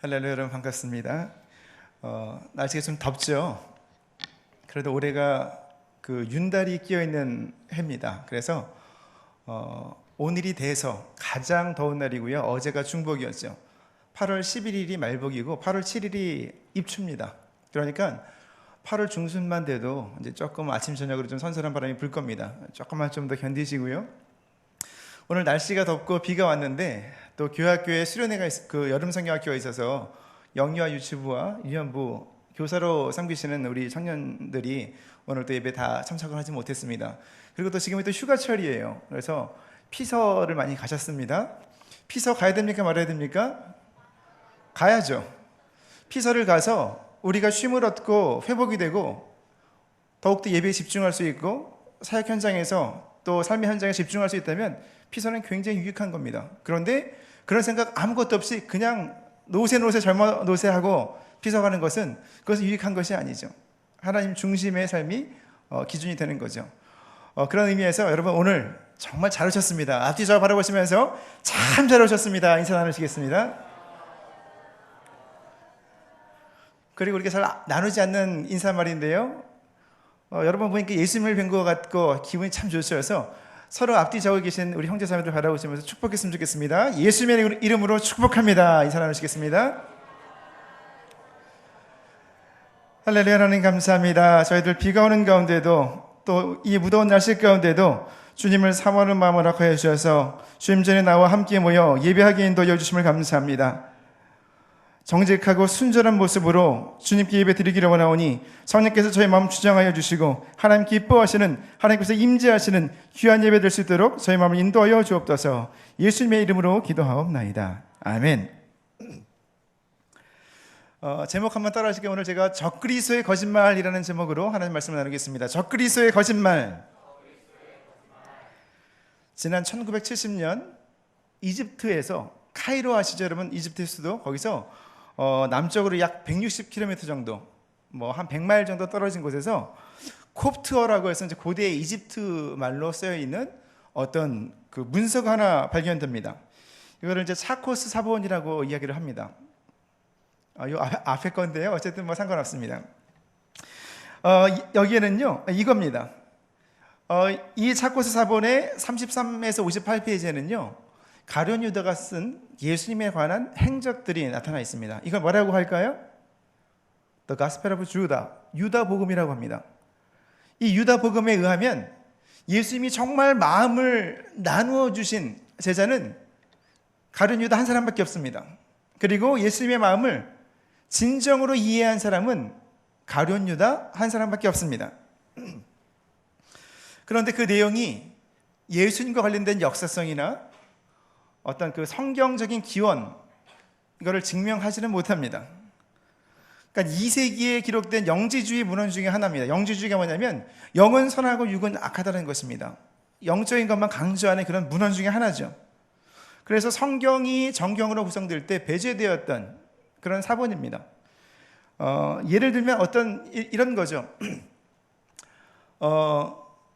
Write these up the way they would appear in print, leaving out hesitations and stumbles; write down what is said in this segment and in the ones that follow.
할렐루야, 여러분 반갑습니다. 날씨가 좀 덥죠. 그래도 올해가 그 윤달이 끼어 있는 해입니다. 그래서 오늘이 돼서 가장 더운 날이고요. 어제가 중복이었죠. 8월 11일이 말복이고 8월 7일이 입추입니다. 그러니까 8월 중순만 돼도 이제 조금 아침 저녁으로 좀 선선한 바람이 불 겁니다. 조금만 좀 더 견디시고요. 오늘 날씨가 덥고 비가 왔는데 또 교학교에 수련회가 그 여름 성경학교가 있어서 영유아 유치부와 유년부 교사로 섬기시는 우리 청년들이 오늘 또 예배 다 참석을 하지 못했습니다. 그리고 또 지금이 또 휴가철이에요. 그래서 피서를 많이 가셨습니다. 피서 가야 됩니까 말아야 됩니까? 가야죠. 피서를 가서 우리가 쉼을 얻고 회복이 되고 더욱더 예배에 집중할 수 있고 사역 현장에서 또 삶의 현장에 집중할 수 있다면 피서는 굉장히 유익한 겁니다. 그런데 그런 생각 아무것도 없이 그냥 노세 젊어 노세하고 피서 가는 것은 그것은 유익한 것이 아니죠. 하나님 중심의 삶이 기준이 되는 거죠. 그런 의미에서 여러분 오늘 정말 잘 오셨습니다. 앞뒤 저 바라보시면서 참 잘 오셨습니다. 인사 나누시겠습니다. 그리고 이렇게 잘 나누지 않는 인사말인데요. 여러분 보니까 예수님을 뵌 것 같고 기분이 참 좋으셔서 서로 앞뒤 저고 계신 우리 형제자매들 바라보시면서 축복했으면 좋겠습니다. 예수님의 이름으로 축복합니다. 인사 나누시겠습니다. 할렐루야. 하나님 감사합니다. 저희들 비가 오는 가운데도 또 이 무더운 날씨 가운데도 주님을 사모하는 마음을 허락하여 주셔서 주님 전에 나와 함께 모여 예배하게 인도하여 주심을 감사합니다. 정직하고 순전한 모습으로 주님께 예배 드리기를 원하오니 성령께서 저희 마음 주장하여 주시고 하나님 기뻐하시는 하나님께서 임재하시는 귀한 예배 될 수 있도록 저희 마음을 인도하여 주옵소서. 예수님의 이름으로 기도하옵나이다. 아멘. 제목 한번 따라 하시게. 오늘 제가 적그리스도의 거짓말이라는 제목으로 하나님 말씀을 나누겠습니다. 적그리스도의 거짓말. 지난 1970년 이집트에서 카이로 아시죠 여러분? 이집트의 수도. 거기서 남쪽으로 약 160km 정도, 뭐 한 100마일 정도 떨어진 곳에서 콥트어라고 해서 이제 고대 이집트 말로 쓰여 있는 어떤 그 문서가 하나 발견됩니다. 이거를 이제 차코스 사본이라고 이야기를 합니다. 요 앞에 건데요. 어쨌든 뭐 상관없습니다. 여기에는요 이겁니다. 이 차코스 사본의 33에서 58페이지에는요 가룟 유다가 쓴 예수님에 관한 행적들이 나타나 있습니다. 이걸 뭐라고 할까요? The Gospel of Judah, 유다 복음이라고 합니다. 이 유다 복음에 의하면 예수님이 정말 마음을 나누어 주신 제자는 가룟 유다 한 사람밖에 없습니다. 그리고 예수님의 마음을 진정으로 이해한 사람은 가룟 유다 한 사람밖에 없습니다. 그런데 그 내용이 예수님과 관련된 역사성이나 어떤 그 성경적인 기원 이거를 증명하지는 못합니다. 그러니까 2세기에 기록된 영지주의 문헌 중에 하나입니다. 영지주의가 뭐냐면 영은 선하고 육은 악하다는 것입니다. 영적인 것만 강조하는 그런 문헌 중에 하나죠. 그래서 성경이 정경으로 구성될 때 배제되었던 그런 사본입니다. 예를 들면 어떤 이런 거죠.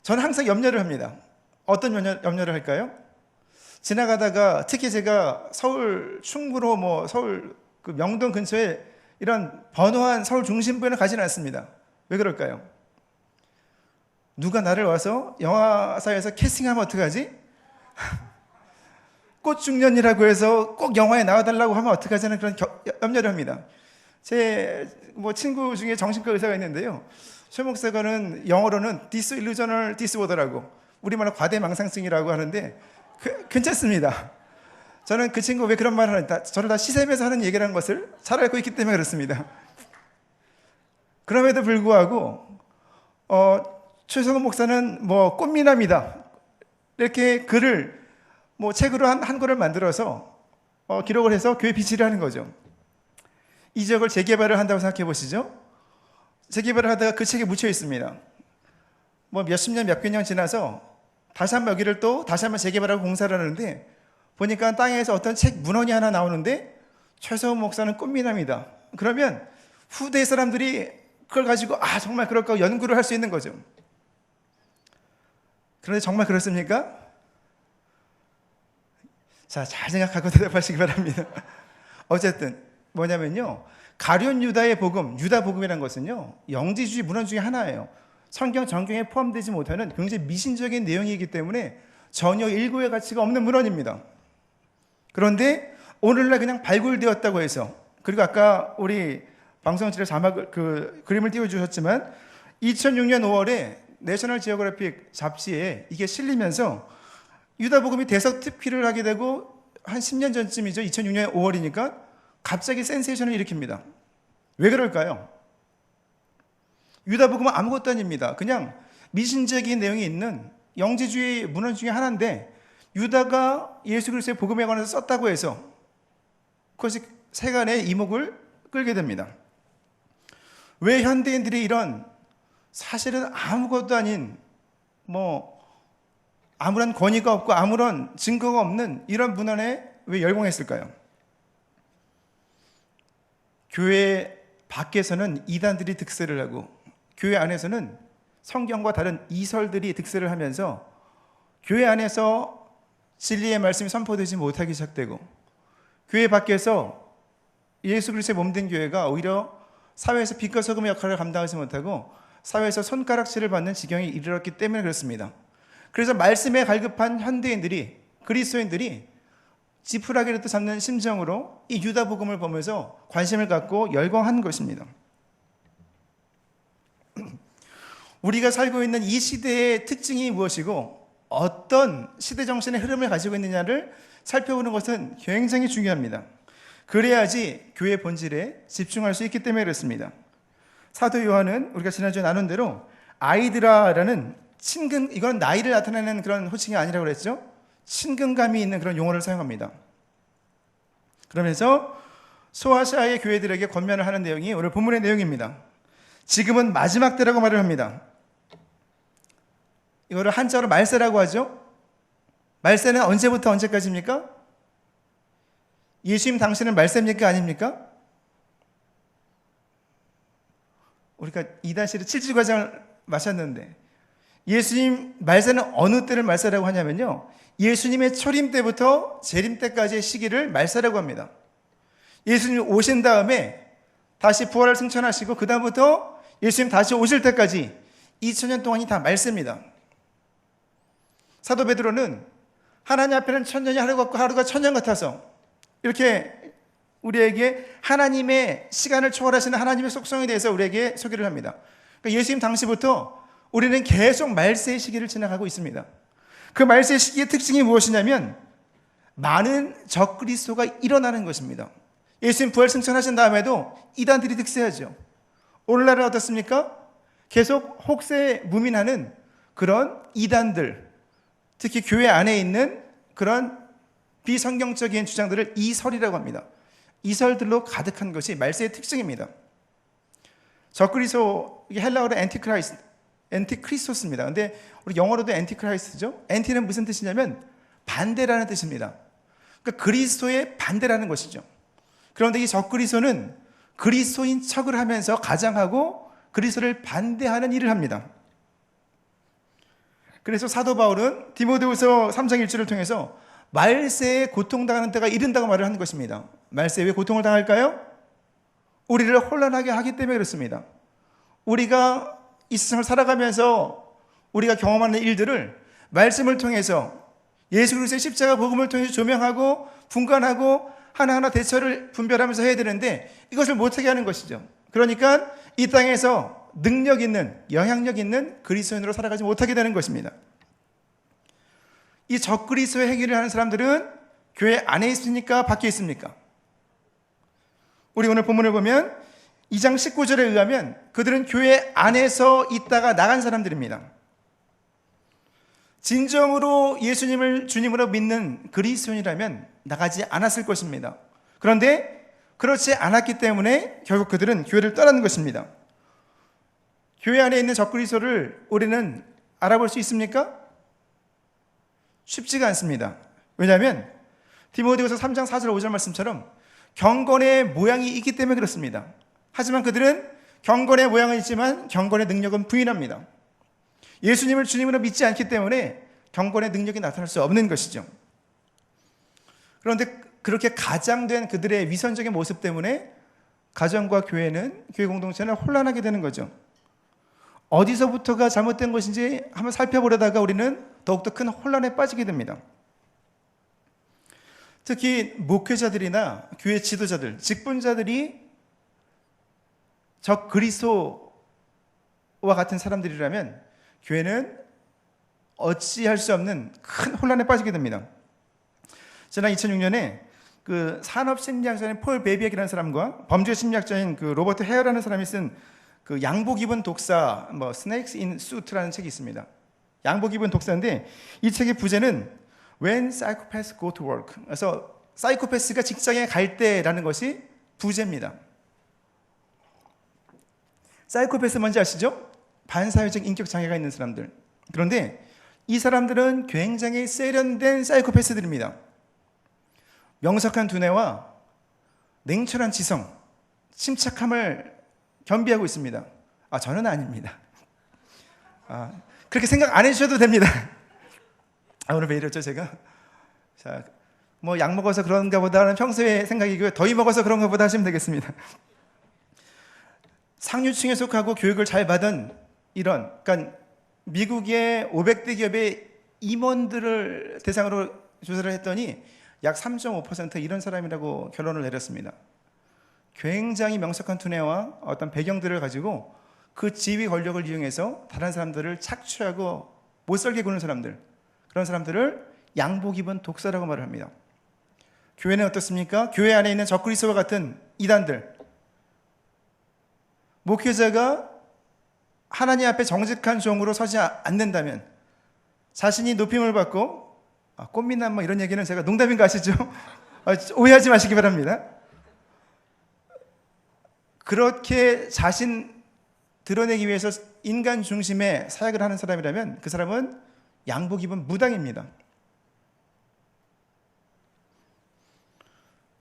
저는 항상 염려를 합니다. 어떤 염려를 할까요? 지나가다가 특히 제가 서울 충무로 뭐 서울 그 명동 근처에 이런 번화한 서울 중심부에는 가지는 않습니다. 왜 그럴까요? 누가 나를 와서 영화사에서 캐스팅하면 어떡하지? 꽃중년이라고 해서 꼭 영화에 나와달라고 하면 어떡하지 하는 그런 염려를 합니다. 제 뭐 친구 중에 정신과 의사가 있는데요. 최 목사가는 영어로는 disillusional disorder라고 우리말로 과대망상증이라고 하는데 괜찮습니다. 저는 그 친구 왜 그런 말을 하는지 저를 다 시샘에서 하는 얘기라는 것을 잘 알고 있기 때문에 그렇습니다. 그럼에도 불구하고 최성훈 목사는 뭐 꽃미남이다 이렇게 글을 뭐 책으로 한 권을 만들어서 기록을 해서 교회 비치를 하는 거죠. 이 지역을 재개발을 한다고 생각해 보시죠. 재개발을 하다가 그 책에 묻혀 있습니다. 뭐 몇십 년 몇백 년 지나서 다시 한번 여기를 또 다시 한번 재개발하고 공사를 하는데 보니까 땅에서 어떤 책 문헌이 하나 나오는데 최성훈 목사는 꽃미남이다. 그러면 후대 사람들이 그걸 가지고 정말 그럴까 연구를 할 수 있는 거죠. 그런데 정말 그렇습니까? 자, 잘 생각하고 대답하시기 바랍니다. 어쨌든 뭐냐면요, 가룟 유다의 복음, 유다 복음이라는 것은요, 영지주의 문헌 중에 하나예요. 성경 전경에 포함되지 못하는 굉장히 미신적인 내용이기 때문에 전혀 일고의 가치가 없는 문헌입니다. 그런데 오늘날 그냥 발굴되었다고 해서, 그리고 아까 우리 방송실에 자막을 그림을 띄워주셨지만 2006년 5월에 내셔널 지오그래픽 잡지에 이게 실리면서 유다복음이 대서 특필을 하게 되고 한 10년 전쯤이죠. 2006년 5월이니까 갑자기 센세이션을 일으킵니다. 왜 그럴까요? 유다복음은 아무것도 아닙니다. 그냥 미신적인 내용이 있는 영지주의 문헌 중에 하나인데 유다가 예수 그리스도의 복음에 관해서 썼다고 해서 그것이 세간의 이목을 끌게 됩니다. 왜 현대인들이 이런 사실은 아무것도 아닌 아무런 권위가 없고 아무런 증거가 없는 이런 문헌에 왜 열광했을까요? 교회 밖에서는 이단들이 득세를 하고 교회 안에서는 성경과 다른 이설들이 득세를 하면서 교회 안에서 진리의 말씀이 선포되지 못하기 시작되고 교회 밖에서 예수 그리스도의 몸된 교회가 오히려 사회에서 빛과 소금의 역할을 감당하지 못하고 사회에서 손가락질을 받는 지경에 이르렀기 때문에 그렇습니다. 그래서 말씀에 갈급한 현대인들이, 그리스도인들이 지푸라기를 잡는 심정으로 이 유다복음을 보면서 관심을 갖고 열광한 것입니다. 우리가 살고 있는 이 시대의 특징이 무엇이고 어떤 시대 정신의 흐름을 가지고 있느냐를 살펴보는 것은 굉장히 중요합니다. 그래야지 교회 본질에 집중할 수 있기 때문에 그렇습니다. 사도 요한은 우리가 지난주에 나눈 대로 아이드라라는 이건 나이를 나타내는 그런 호칭이 아니라고 그랬죠. 친근감이 있는 그런 용어를 사용합니다. 그러면서 소아시아의 교회들에게 권면을 하는 내용이 오늘 본문의 내용입니다. 지금은 마지막 때라고 말을 합니다. 이거를 한자로 말세라고 하죠. 말세는 언제부터 언제까지입니까? 예수님 당신은 말세입니까? 아닙니까? 우리가 2-7주 과정을 마셨는데 예수님 말세는 어느 때를 말세라고 하냐면요, 예수님의 초림 때부터 재림 때까지의 시기를 말세라고 합니다. 예수님 오신 다음에 다시 부활을 승천하시고 그 다음부터 예수님 다시 오실 때까지 2000년 동안이 다 말세입니다. 사도 베드로는 하나님 앞에는 천년이 하루 같고 하루가 천년 같아서 이렇게 우리에게 하나님의 시간을 초월하시는 하나님의 속성에 대해서 우리에게 소개를 합니다. 그러니까 예수님 당시부터 우리는 계속 말세의 시기를 지나가고 있습니다. 그 말세의 시기의 특징이 무엇이냐면 많은 적그리스도가 일어나는 것입니다. 예수님 부활 승천하신 다음에도 이단들이 득세하죠. 오늘날은 어떻습니까? 계속 혹세 무민하는 그런 이단들, 특히 교회 안에 있는 그런 비성경적인 주장들을 이설이라고 합니다. 이설들로 가득한 것이 말세의 특징입니다. 적그리스도, 이게 헬라어로 엔티크리스토스입니다. 근데 우리 영어로도 엔티크라이스트죠. 엔티는 무슨 뜻이냐면 반대라는 뜻입니다. 그러니까 그리스도의 반대라는 것이죠. 그런데 이 적그리스도는 그리스도인 척을 하면서 가장하고 그리스도를 반대하는 일을 합니다. 그래서 사도 바울은 디모데후서 3장 1절을 통해서 말세에 고통당하는 때가 이른다고 말을 하는 것입니다. 말세에 왜 고통을 당할까요? 우리를 혼란하게 하기 때문에 그렇습니다. 우리가 이 세상을 살아가면서 우리가 경험하는 일들을 말씀을 통해서 예수 그리스도의 십자가 복음을 통해서 조명하고 분간하고 하나하나 대처를 분별하면서 해야 되는데 이것을 못하게 하는 것이죠. 그러니까 이 땅에서 능력 있는, 영향력 있는 그리스도인으로 살아가지 못하게 되는 것입니다. 이 적그리스도의 행위를 하는 사람들은 교회 안에 있습니까? 밖에 있습니까? 우리 오늘 본문을 보면 2장 19절에 의하면 그들은 교회 안에서 있다가 나간 사람들입니다. 진정으로 예수님을 주님으로 믿는 그리스도인이라면 나가지 않았을 것입니다. 그런데 그렇지 않았기 때문에 결국 그들은 교회를 떠나는 것입니다. 교회 안에 있는 적그리스도를 우리는 알아볼 수 있습니까? 쉽지가 않습니다. 왜냐하면 디모데후서 3장 4절 5절 말씀처럼 경건의 모양이 있기 때문에 그렇습니다. 하지만 그들은 경건의 모양은 있지만 경건의 능력은 부인합니다. 예수님을 주님으로 믿지 않기 때문에 경건의 능력이 나타날 수 없는 것이죠. 그런데 그렇게 가장된 그들의 위선적인 모습 때문에 가정과 교회는, 교회 공동체는 혼란하게 되는 거죠. 어디서부터가 잘못된 것인지 한번 살펴보려다가 우리는 더욱더 큰 혼란에 빠지게 됩니다. 특히 목회자들이나 교회 지도자들, 직분자들이 적 그리스도와 같은 사람들이라면 교회는 어찌할 수 없는 큰 혼란에 빠지게 됩니다. 지난 2006년에 그 산업심리학자인 폴 베비액이라는 사람과 범죄심리학자인 그 로버트 헤어라는 사람이 쓴 그 양복 입은 독사, Snakes in Suit라는 책이 있습니다. 양복 입은 독사인데 이 책의 부제는 When Psychopaths Go to Work. 그래서 사이코패스가 직장에 갈 때라는 것이 부제입니다. 사이코패스 뭔지 아시죠? 반사회적 인격 장애가 있는 사람들. 그런데 이 사람들은 굉장히 세련된 사이코패스들입니다. 명석한 두뇌와 냉철한 지성, 침착함을 겸비하고 있습니다. 저는 아닙니다. 그렇게 생각 안 해주셔도 됩니다. 오늘 왜 이랬죠, 제가? 자, 약 먹어서 그런가 보다는 평소의 생각이고요. 더위 먹어서 그런가 보다 하시면 되겠습니다. 상류층에 속하고 교육을 잘 받은 그러니까 미국의 500대 기업의 임원들을 대상으로 조사를 했더니 약 3.5% 이런 사람이라고 결론을 내렸습니다. 굉장히 명석한 두뇌와 어떤 배경들을 가지고 그 지위 권력을 이용해서 다른 사람들을 착취하고 못살게 구는 사람들, 그런 사람들을 양복 입은 독사라고 말을 합니다. 교회는 어떻습니까? 교회 안에 있는 적그리스도와 같은 이단들, 목회자가 하나님 앞에 정직한 종으로 서지 않는다면 자신이 높임을 받고 꽃미남 이런 얘기는 제가 농담인 거 아시죠? 오해하지 마시기 바랍니다. 그렇게 자신 드러내기 위해서 인간 중심의 사역을 하는 사람이라면 그 사람은 양복 입은 무당입니다.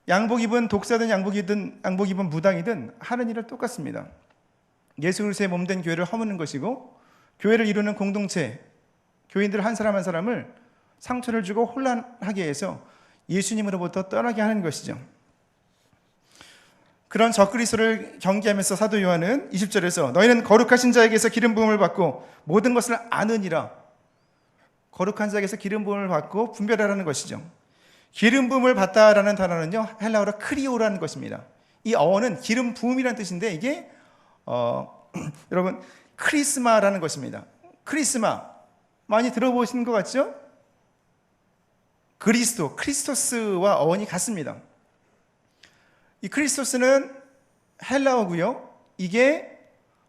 양복 입은 독사든 양복 입은 무당이든 하는 일은 똑같습니다. 예수 그리스도의 몸된 교회를 허무는 것이고 교회를 이루는 공동체, 교인들 한 사람 한 사람을 상처를 주고 혼란하게 해서 예수님으로부터 떠나게 하는 것이죠. 그런 적그리스도를 경계하면서 사도 요한은 20절에서 너희는 거룩하신 자에게서 기름 부음을 받고 모든 것을 아느니라. 거룩한 자에게서 기름 부음을 받고 분별하라는 것이죠. 기름 부음을 받다라는 단어는요, 헬라어로 크리오라는 것입니다. 이 어원은 기름 부음이라는 뜻인데 이게 여러분 크리스마라는 것입니다. 크리스마 많이 들어보신 것 같죠? 그리스도, 크리스토스와 어원이 같습니다. 이 크리스토스는 헬라어고요. 이게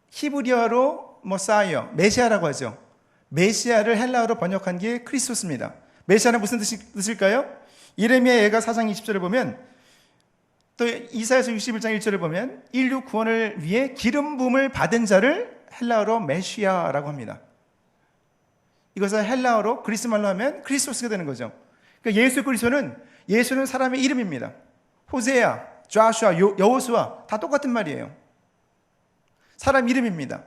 히브리어로 사이어, 메시아라고 하죠. 메시아를 헬라어로 번역한 게 크리스토스입니다. 메시아는 무슨 뜻일까요? 예레미야 예가 4장 20절을 보면 또 이사야서 61장 1절을 보면 인류 구원을 위해 기름 부음을 받은 자를 헬라어로 메시아라고 합니다. 이것을 헬라어로 그리스말로 하면 크리스토스가 되는 거죠. 그러니까 예수는 사람의 이름입니다. 호세야, 좌슈아, 여호수아 다 똑같은 말이에요. 사람 이름입니다.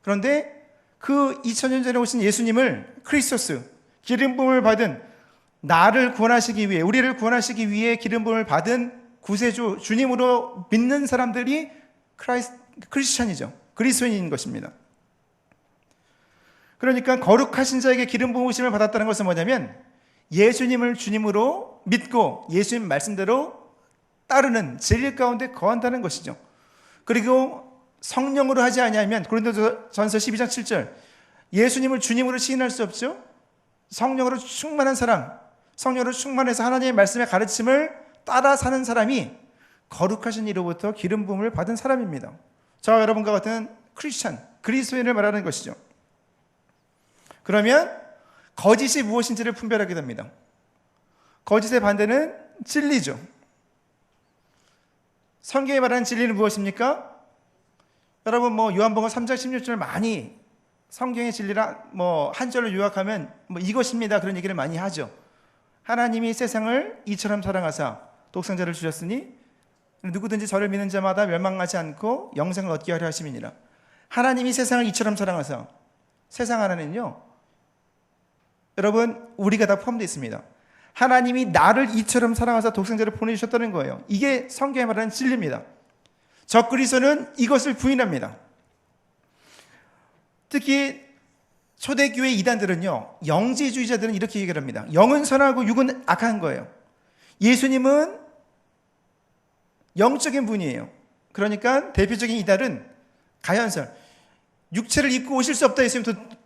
그런데 그 2000년 전에 오신 예수님을 크리스토스, 기름 부음을 받은 나를 구원하시기 위해, 우리를 구원하시기 위해 기름 부음을 받은 구세주 주님으로 믿는 사람들이 크리스찬이죠. 그리스도인인 것입니다. 그러니까 거룩하신 자에게 기름 부으심을 받았다는 것은 뭐냐면 예수님을 주님으로 믿고 예수님 말씀대로 따르는 진리 가운데 거한다는 것이죠. 그리고 성령으로 하지 아니하면 고린도전서 12장 7절 예수님을 주님으로 시인할 수 없죠. 성령으로 충만한 사람, 성령으로 충만해서 하나님의 말씀의 가르침을 따라 사는 사람이 거룩하신 이로부터 기름 부음을 받은 사람입니다. 저와 여러분과 같은 크리스찬, 그리스도인을 말하는 것이죠. 그러면 거짓이 무엇인지를 분별하게 됩니다. 거짓의 반대는 진리죠. 성경이 말하는 진리는 무엇입니까? 여러분 요한복음 3장 16절 많이 성경의 진리라 한 절을 요약하면 이것입니다 그런 얘기를 많이 하죠. 하나님이 세상을 이처럼 사랑하사 독생자를 주셨으니 누구든지 저를 믿는 자마다 멸망하지 않고 영생을 얻게 하려 하심이니라. 하나님이 세상을 이처럼 사랑하사, 세상 안에는요 여러분 우리가 다 포함되어 있습니다. 하나님이 나를 이처럼 사랑하사 독생자를 보내주셨다는 거예요. 이게 성경에 말하는 진리입니다. 적그리스도는 이것을 부인합니다. 특히 초대교회 이단들은요, 영지주의자들은 이렇게 얘기를 합니다. 영은 선하고 육은 악한 거예요. 예수님은 영적인 분이에요. 그러니까 대표적인 이단은 가연설, 육체를 입고 오실 수 없다 했으면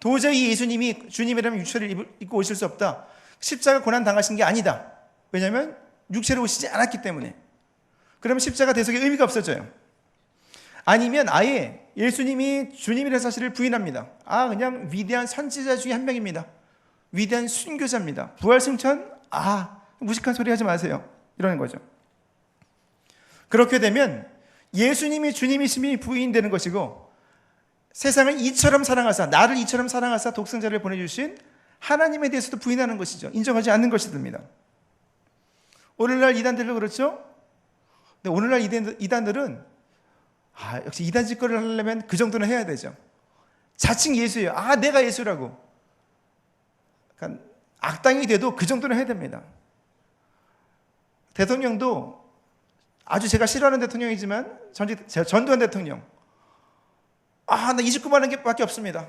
도저히 예수님이 주님이라면 육체를 입고 오실 수 없다. 십자가 고난 당하신 게 아니다. 왜냐하면 육체로 오시지 않았기 때문에. 그러면 십자가 대속의 의미가 없어져요. 아니면 아예 예수님이 주님이라는 사실을 부인합니다. 그냥 위대한 선지자 중에 한 명입니다. 위대한 순교자입니다. 부활승천? 무식한 소리 하지 마세요. 이러는 거죠. 그렇게 되면 예수님이 주님이심이 부인되는 것이고, 세상을 이처럼 사랑하사, 나를 이처럼 사랑하사 독생자를 보내주신 하나님에 대해서도 부인하는 것이죠. 인정하지 않는 것이 됩니다. 오늘날 이단들도 그렇죠? 근데 오늘날 이단들은 역시 이단 짓거리를 하려면 그 정도는 해야 되죠. 자칭 예수예요. 내가 예수라고. 그러니까 악당이 돼도 그 정도는 해야 됩니다. 대통령도 아주 제가 싫어하는 대통령이지만 전두환 대통령. 나 29만 원 밖에 없습니다.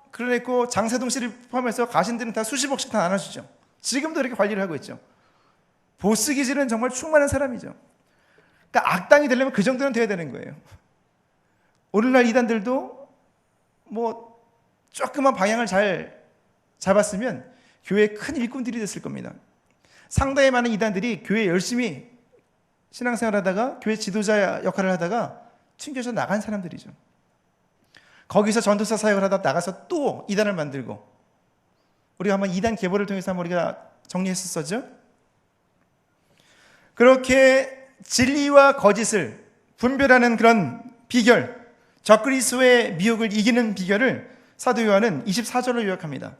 그러니까 장세동 씨를 포함해서 가신들은 다 수십억씩 다 나눠주죠. 지금도 이렇게 관리를 하고 있죠. 보스 기질은 정말 충만한 사람이죠. 그러니까 악당이 되려면 그 정도는 돼야 되는 거예요. 오늘날 이단들도 조그만 방향을 잘 잡았으면 교회에 큰 일꾼들이 됐을 겁니다. 상당히 많은 이단들이 교회에 열심히 신앙생활 하다가 교회 지도자 역할을 하다가 튕겨져 나간 사람들이죠. 거기서 전도사 사역을 하다 나가서 또 이단을 만들고, 우리가 한번 이단 계보를 통해서 한번 우리가 정리했었죠. 그렇게 진리와 거짓을 분별하는 그런 비결, 적그리스도의 미혹을 이기는 비결을 사도 요한은 24절로 요약합니다.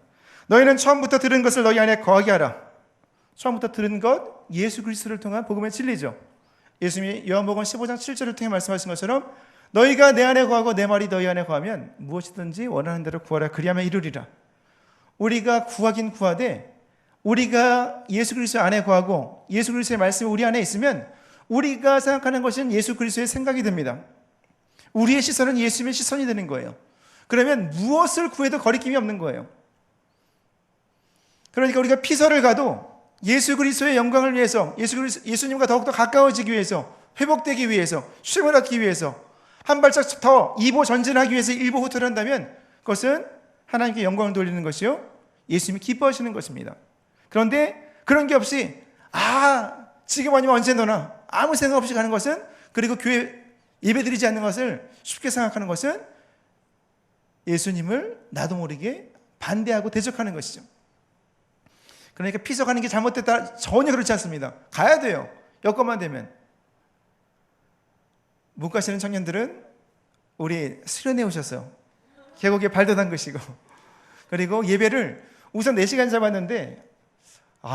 너희는 처음부터 들은 것을 너희 안에 거하게 하라. 처음부터 들은 것, 예수 그리스도를 통한 복음의 진리죠. 예수님이 요한복음 15장 7절을 통해 말씀하신 것처럼 너희가 내 안에 거하고 내 말이 너희 안에 거하면 무엇이든지 원하는 대로 구하라. 그리하면 이루리라. 우리가 구하긴 구하되, 우리가 예수 그리스도 안에 거하고 예수 그리스도의 말씀이 우리 안에 있으면 우리가 생각하는 것은 예수 그리스도의 생각이 됩니다. 우리의 시선은 예수님의 시선이 되는 거예요. 그러면 무엇을 구해도 거리낌이 없는 거예요. 그러니까 우리가 피서를 가도 예수 그리스도의 영광을 위해서, 예수님과 더욱더 가까워지기 위해서, 회복되기 위해서, 쉼을 얻기 위해서, 한 발짝 더 2보 전진하기 위해서 1보 후퇴를 한다면 그것은 하나님께 영광을 돌리는 것이요, 예수님이 기뻐하시는 것입니다. 그런데 그런 게 없이 지금 아니면 언제 너나 아무 생각 없이 가는 것은, 그리고 교회 예배드리지 않는 것을 쉽게 생각하는 것은 예수님을 나도 모르게 반대하고 대적하는 것이죠. 그러니까 피서 가는 게 잘못됐다? 전혀 그렇지 않습니다. 가야 돼요. 여건만 되면. 못 가시는 청년들은 우리 수련회 오셔서 계곡에 발도 담그시고, 그리고 예배를 우선 4시간 잡았는데,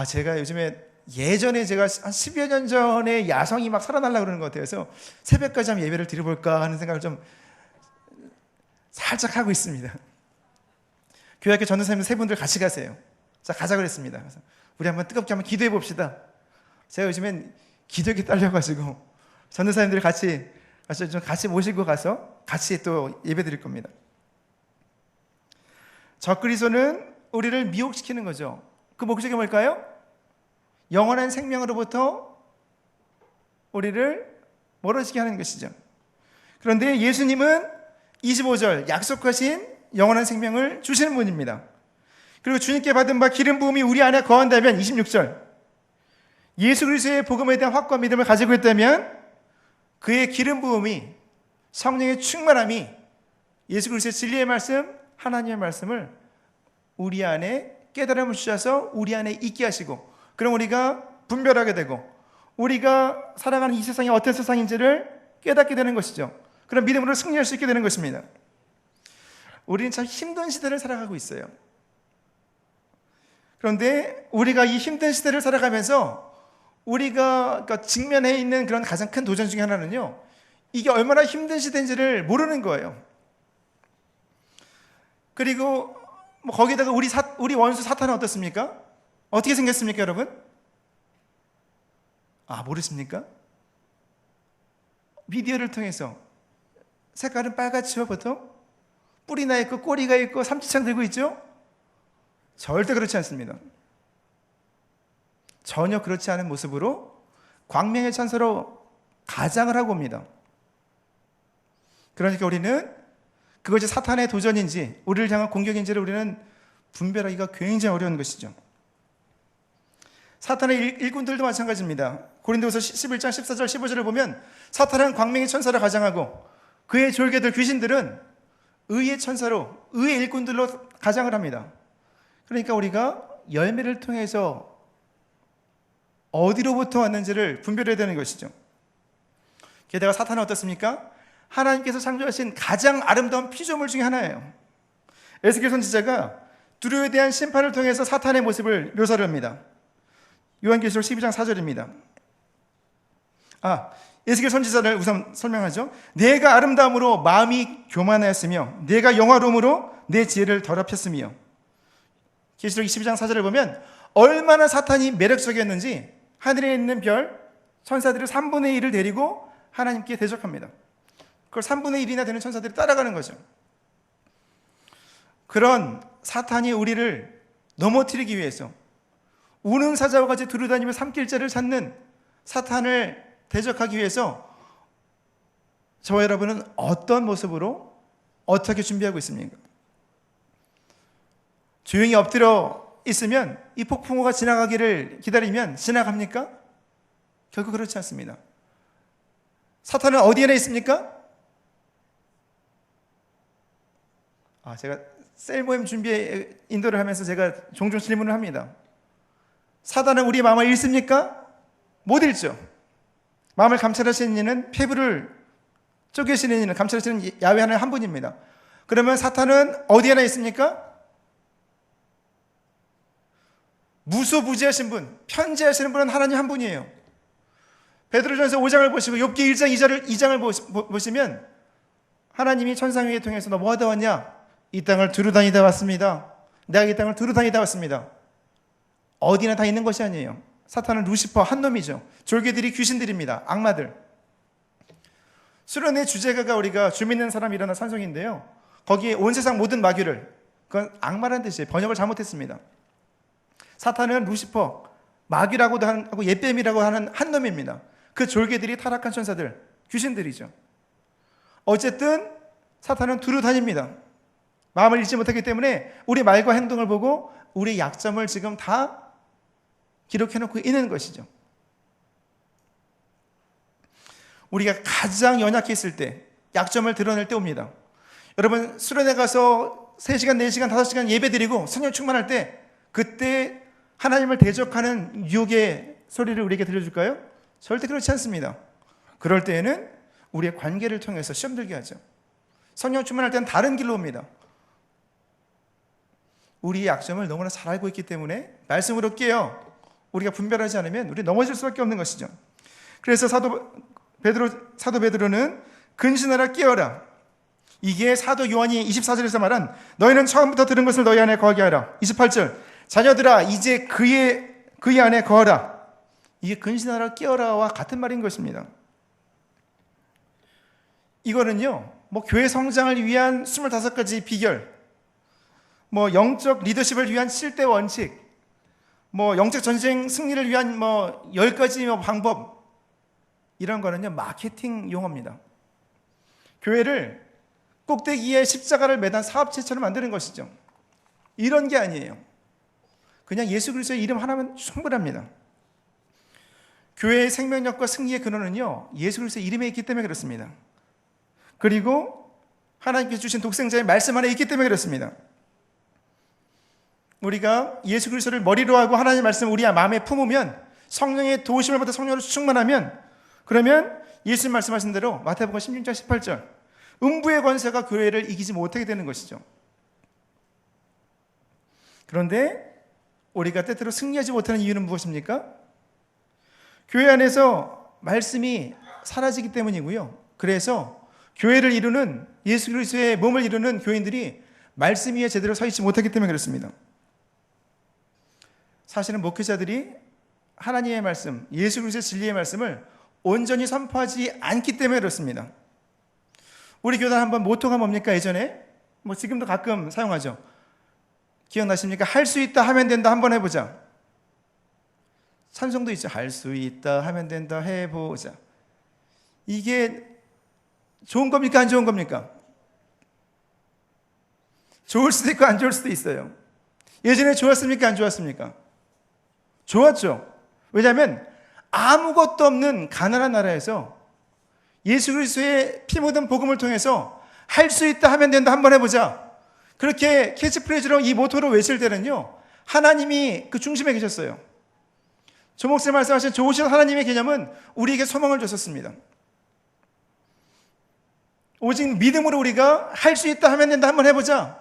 제가 요즘에 예전에 제가 한 10여 년 전에 야성이 막 살아나려고 그러는 것 같아서 새벽까지 한번 예배를 드려볼까 하는 생각을 좀 살짝 하고 있습니다. 교회학교 전도사님 세 분들 같이 가세요. 자, 가자 그랬습니다. 그래서 우리 한번 뜨겁게 한번 기도해 봅시다. 제가 요즘엔 기도에 딸려가지고 전도사님들 같이 모시고 가서 같이 또 예배 드릴 겁니다. 적그리스도는 우리를 미혹시키는 거죠. 그 목적이 뭘까요? 영원한 생명으로부터 우리를 멀어지게 하는 것이죠. 그런데 예수님은 25절 약속하신 영원한 생명을 주시는 분입니다. 그리고 주님께 받은 바 기름 부음이 우리 안에 거한다면, 26절, 예수 그리스도의 복음에 대한 확고한 믿음을 가지고 있다면 그의 기름 부음이, 성령의 충만함이 예수 그리스도의 진리의 말씀, 하나님의 말씀을 우리 안에 깨달음을 주셔서 우리 안에 있게 하시고, 그럼 우리가 분별하게 되고 우리가 살아가는 이 세상이 어떤 세상인지를 깨닫게 되는 것이죠. 그럼 믿음으로 승리할 수 있게 되는 것입니다. 우리는 참 힘든 시대를 살아가고 있어요. 그런데 우리가 이 힘든 시대를 살아가면서 우리가 직면해 있는 그런 가장 큰 도전 중에 하나는요, 이게 얼마나 힘든 시대인지를 모르는 거예요. 그리고 거기다가 우리 원수 사탄은 어떻습니까? 어떻게 생겼습니까, 여러분? 모르십니까? 미디어를 통해서 색깔은 빨갛죠, 보통? 뿔이 나 있고 꼬리가 있고 삼지창 들고 있죠? 절대 그렇지 않습니다. 전혀 그렇지 않은 모습으로 광명의 천사로 가장을 하고 옵니다. 그러니까 우리는 그것이 사탄의 도전인지 우리를 향한 공격인지를 우리는 분별하기가 굉장히 어려운 것이죠. 사탄의 일꾼들도 마찬가지입니다. 고린도후서 11장 14절 15절을 보면 사탄은 광명의 천사로 가장하고 그의 졸개들 귀신들은 의의 천사로, 의의 일꾼들로 가장을 합니다. 그러니까 우리가 열매를 통해서 어디로부터 왔는지를 분별해야 되는 것이죠. 게다가 사탄은 어떻습니까? 하나님께서 창조하신 가장 아름다운 피조물 중에 하나예요. 에스겔 선지자가 두려에 대한 심판을 통해서 사탄의 모습을 묘사를 합니다. 요한계시록 12장 4절입니다. 에스겔 선지자를 우선 설명하죠. 내가 아름다움으로 마음이 교만하였으며 내가 영화로움으로 내 지혜를 더럽혔으며. 계시록 22장 4절을 보면 얼마나 사탄이 매력적이었는지 하늘에 있는 별, 천사들을 3분의 1을 데리고 하나님께 대적합니다. 그걸 3분의 1이나 되는 천사들이 따라가는 거죠. 그런 사탄이 우리를 넘어뜨리기 위해서 우는 사자와 같이 두루다니며 삼킬자를 찾는 사탄을 대적하기 위해서 저와 여러분은 어떤 모습으로 어떻게 준비하고 있습니까? 조용히 엎드려 있으면 이 폭풍우가 지나가기를 기다리면 지나갑니까? 결국 그렇지 않습니다. 사탄은 어디에 있습니까? 제가 셀 모임 준비에 인도를 하면서 제가 종종 질문을 합니다. 사단은 우리 마음을 읽습니까? 못 읽죠. 마음을 감찰하시는 이는 폐부를 쪼개시는 이는 감찰하시는 야훼 하나님 한 분입니다. 그러면 사탄은 어디에나 있습니까? 무소부지하신 분, 편지하시는 분은 하나님 한 분이에요. 베드로전서 5장을 보시고 욥기 1장 2장을 보시면 하나님이 천상위에 통해서 너 뭐 하다 왔냐? 이 땅을 두루다니다 왔습니다. 내가 이 땅을 두루다니다 왔습니다. 어디나 다 있는 것이 아니에요. 사탄은 루시퍼 한 놈이죠. 졸개들이 귀신들입니다. 악마들. 수련의 주제가가 우리가 주 믿는 사람이라는 산송인데요. 거기에 온 세상 모든 마귀를, 그건 악마라는 뜻이에요. 번역을 잘못했습니다. 사탄은 루시퍼, 마귀라고도 하고 예뱀이라고 하는 한 놈입니다. 그 졸개들이 타락한 천사들, 귀신들이죠. 어쨌든 사탄은 두루다닙니다. 마음을 잃지 못하기 때문에 우리 말과 행동을 보고 우리 약점을 지금 다 기록해놓고 있는 것이죠. 우리가 가장 연약했을 때, 약점을 드러낼 때 옵니다. 여러분, 수련회 가서 3시간, 4시간, 5시간 예배 드리고 성령 충만할 때 그때 하나님을 대적하는 유혹의 소리를 우리에게 들려줄까요? 절대 그렇지 않습니다. 그럴 때에는 우리의 관계를 통해서 시험 들게 하죠. 성령 충만할 때는 다른 길로 옵니다. 우리의 약점을 너무나 잘 알고 있기 때문에 말씀으로 깨어 우리가 분별하지 않으면 우리 넘어질 수밖에 없는 것이죠. 그래서 사도 베드로는 근신하라 깨어라. 이게 사도 요한이 24절에서 말한 너희는 처음부터 들은 것을 너희 안에 거하게 하라. 28절 자녀들아 이제 그의 안에 거하라. 이게 근신하라 깨어라와 같은 말인 것입니다. 이거는요, 교회 성장을 위한 25가지 비결, 영적 리더십을 위한 7대 원칙, 영적 전쟁 승리를 위한 10가지 방법, 이런 거는요, 마케팅 용어입니다. 교회를 꼭대기에 십자가를 매단 사업체처럼 만드는 것이죠. 이런 게 아니에요. 그냥 예수 그리스도의 이름 하나면 충분합니다. 교회의 생명력과 승리의 근원은요, 예수 그리스도의 이름에 있기 때문에 그렇습니다. 그리고 하나님께서 주신 독생자의 말씀 안에 있기 때문에 그렇습니다. 우리가 예수 그리스도를 머리로 하고 하나님의 말씀을 우리 마음에 품으면, 성령의 도우심을 받아 성령으로 충만하면, 그러면 예수님 말씀하신 대로 마태복음 16장 18절 음부의 권세가 교회를 이기지 못하게 되는 것이죠. 그런데 우리가 때때로 승리하지 못하는 이유는 무엇입니까? 교회 안에서 말씀이 사라지기 때문이고요. 그래서 교회를 이루는, 예수 그리스도의 몸을 이루는 교인들이 말씀 위에 제대로 서 있지 못하기 때문에 그렇습니다. 사실은 목회자들이 하나님의 말씀, 예수 그리스도의 진리의 말씀을 온전히 선포하지 않기 때문에 그렇습니다. 우리 교단 한번 모토가 뭡니까? 예전에 지금도 가끔 사용하죠. 기억나십니까? 할 수 있다 하면 된다 한번 해보자. 찬송도 있죠. 할 수 있다 하면 된다 해보자. 이게 좋은 겁니까? 안 좋은 겁니까? 좋을 수도 있고 안 좋을 수도 있어요. 예전에 좋았습니까? 안 좋았습니까? 좋았죠. 왜냐하면 아무것도 없는 가난한 나라에서 예수 그리스도의 피 묻은 복음을 통해서 할 수 있다 하면 된다 한번 해보자. 그렇게 캐치프레이즈로 이 모토로 외칠 때는요, 하나님이 그 중심에 계셨어요. 조 목사님 말씀하신 좋으신 하나님의 개념은 우리에게 소망을 줬었습니다. 오직 믿음으로 우리가 할 수 있다 하면 된다 한번 해보자.